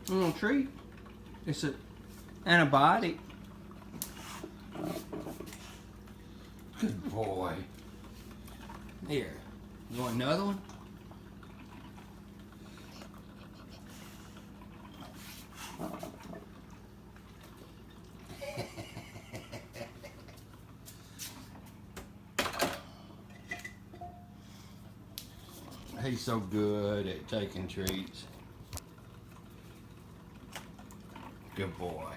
little treat. It's an antibiotic. Good boy. Here. You want another one? He's so good at taking treats. Good boy.